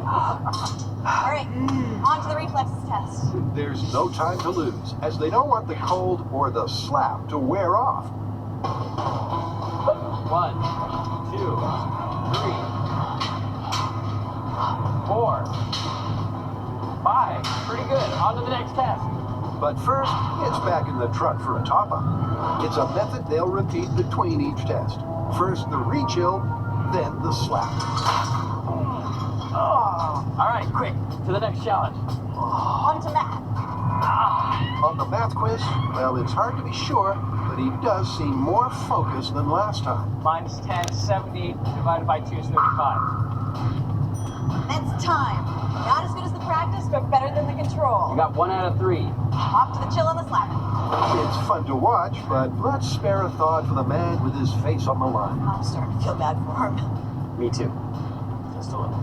All right, on to the reflexes test. There's no time to lose, as they don't want the cold or the slap to wear off. 1, 2, 3, 4, 5. Pretty good. On to the next test. But first, it's back in the truck for a top-up. It's a method they'll repeat between each test. First the re-chill, then the slap. All right, quick. To the next challenge. On to math. On the math quiz, well, it's hard to be sure, but he does seem more focused than last time. Minus 10, 70 divided by 2 is 35. That's time. Not as good as the practice, but better than the control. You got 1 out of 3. Off to the chill and the slapping. It's fun to watch, but let's spare a thought for the man with his face on the line. I'm starting to feel bad for him. Me too. Just a little.